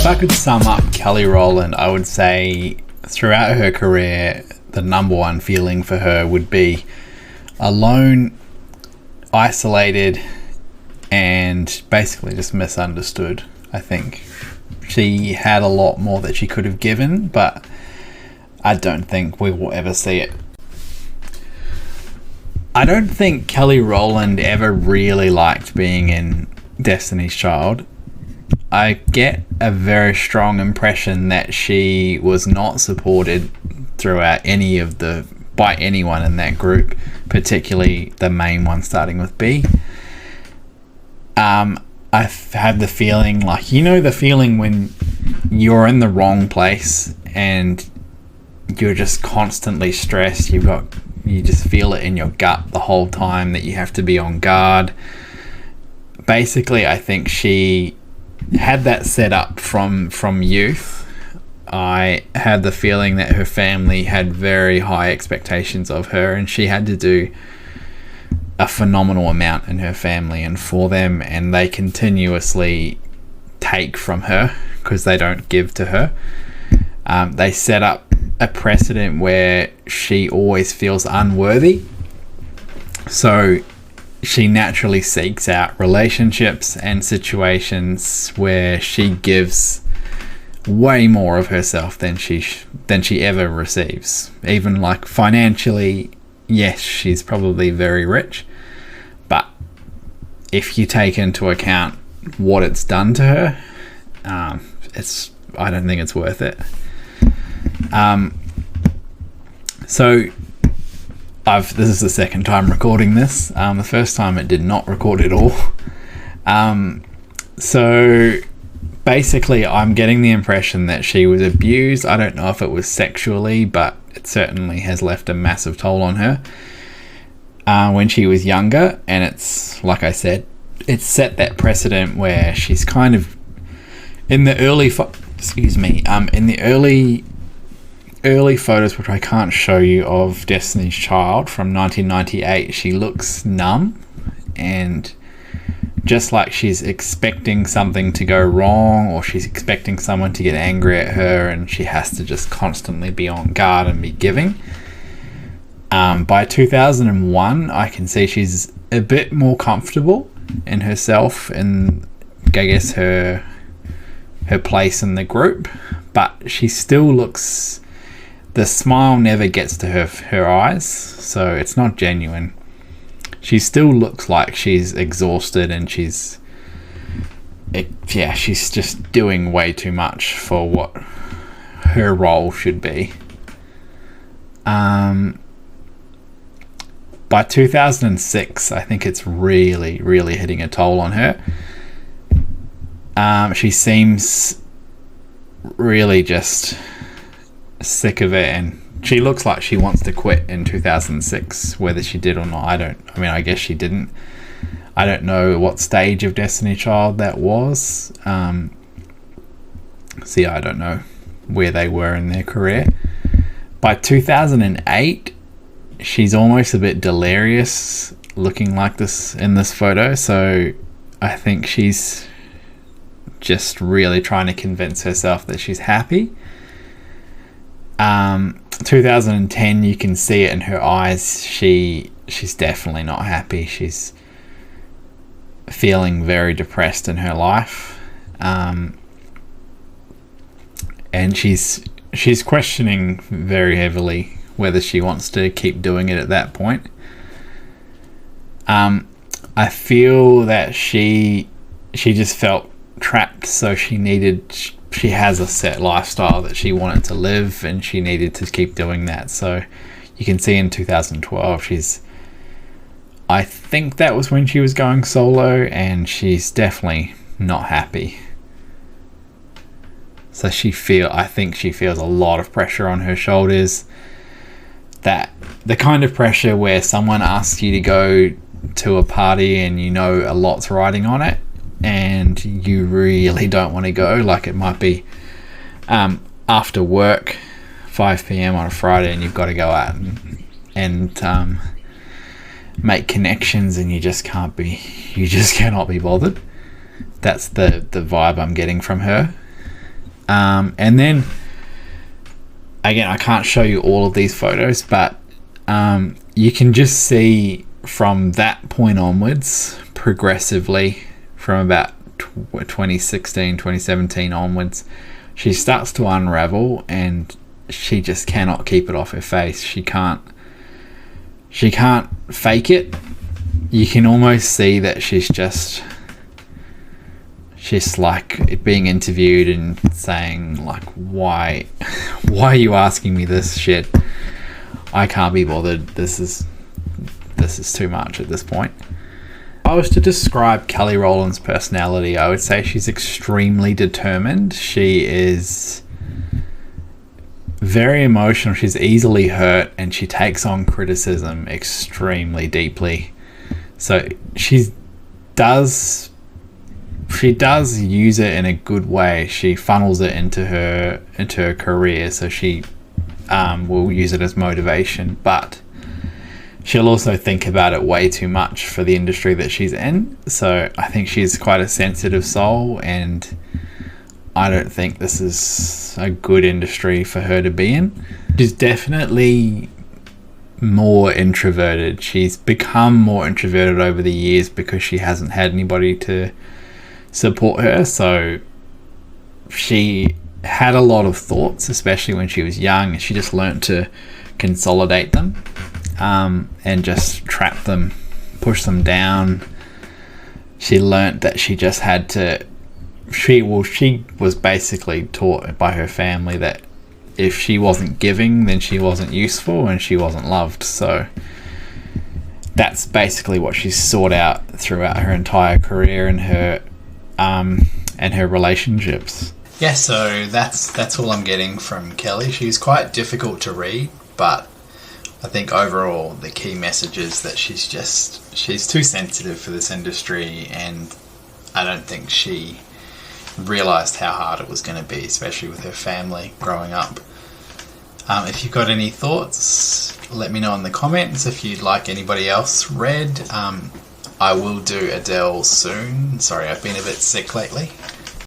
If I could sum up Kelly Rowland, I would say throughout her career, the number one feeling for her would be alone, isolated, and basically just misunderstood. I think she had a lot more that she could have given, but I don't think we will ever see it. I don't think Kelly Rowland ever really liked being in Destiny's Child. I get a very strong impression that she was not supported throughout by anyone in that group, particularly the main one starting with B. I've had the feeling, like, the feeling when you're in the wrong place and you're just constantly stressed. You just feel it in your gut the whole time that you have to be on guard. Basically, I think she had that set up from youth. I had the feeling that her family had very high expectations of her, and she had to do a phenomenal amount in her family and for them, and they continuously take from her because they don't give to her. They set up a precedent where she always feels unworthy, so she naturally seeks out relationships and situations where she gives way more of herself than she ever receives. Even like financially, yes, she's probably very rich, but if you take into account what it's done to her, I don't think it's worth it. So this is the second time recording this. The first time it did not record at all. So basically, I'm getting the impression that she was abused. I don't know if it was sexually, but it certainly has left a massive toll on her when she was younger. And it's, like I said, it's set that precedent where she's kind of in the early early photos, which I can't show you, of Destiny's Child from 1998, she looks numb and just like she's expecting something to go wrong, or she's expecting someone to get angry at her, and she has to just constantly be on guard and be giving. By 2001, I can see she's a bit more comfortable in herself and I guess her place in the group, but she still looks, the smile never gets to her eyes, so it's not genuine. She still looks like she's exhausted, and she's just doing way too much for what her role should be. By 2006, I think it's really, really hitting a toll on her. She seems really just sick of it, and she looks like she wants to quit in 2006. Whether she did or not, I guess she didn't. I don't know what stage of Destiny Child that was. I don't know where they were in their career. By 2008, she's almost a bit delirious looking like this in this photo, so I think she's just really trying to convince herself that she's happy. 2010, you can see it in her eyes. She's definitely not happy. She's feeling very depressed in her life, and she's questioning very heavily whether she wants to keep doing it at that point. I feel that she just felt trapped, so she has a set lifestyle that she wanted to live, and she needed to keep doing that. So you can see in 2012, I think that was when she was going solo, and she's definitely not happy. So I think she feels a lot of pressure on her shoulders. That the kind of pressure where someone asks you to go to a party and a lot's riding on it, and you really don't want to go. Like, it might be after work, 5 p.m. on a Friday, and you've got to go out and make connections, and you just cannot be bothered. That's the vibe I'm getting from her. And then again, I can't show you all of these photos, but you can just see from that point onwards, progressively, from about 2016, 2017 onwards, she starts to unravel, and she just cannot keep it off her face. She can't fake it. You can almost see that she's like being interviewed and saying like, why are you asking me this shit? I can't be bothered. This is too much at this point. If I was to describe Kelly Rowland's personality, I would say she's extremely determined. She is very emotional. She's easily hurt, and she takes on criticism extremely deeply. So she does use it in a good way. She funnels it into her career, so she will use it as motivation, but she'll also think about it way too much for the industry that she's in. So I think she's quite a sensitive soul, and I don't think this is a good industry for her to be in. She's definitely more introverted. She's become more introverted over the years because she hasn't had anybody to support her. So she had a lot of thoughts, especially when she was young, and she just learned to consolidate them and just trap them, push them down. She learned that she just had to she was basically taught by her family that if she wasn't giving, then she wasn't useful and she wasn't loved. So that's basically what she's sought out throughout her entire career and her relationships. Yeah, so that's all I'm getting from Kelly. She's quite difficult to read, but I think overall the key message is that she's too sensitive for this industry, and I don't think she realised how hard it was going to be, especially with her family growing up. If you've got any thoughts, let me know in the comments. If you'd like anybody else read, I will do Adele soon. Sorry, I've been a bit sick lately.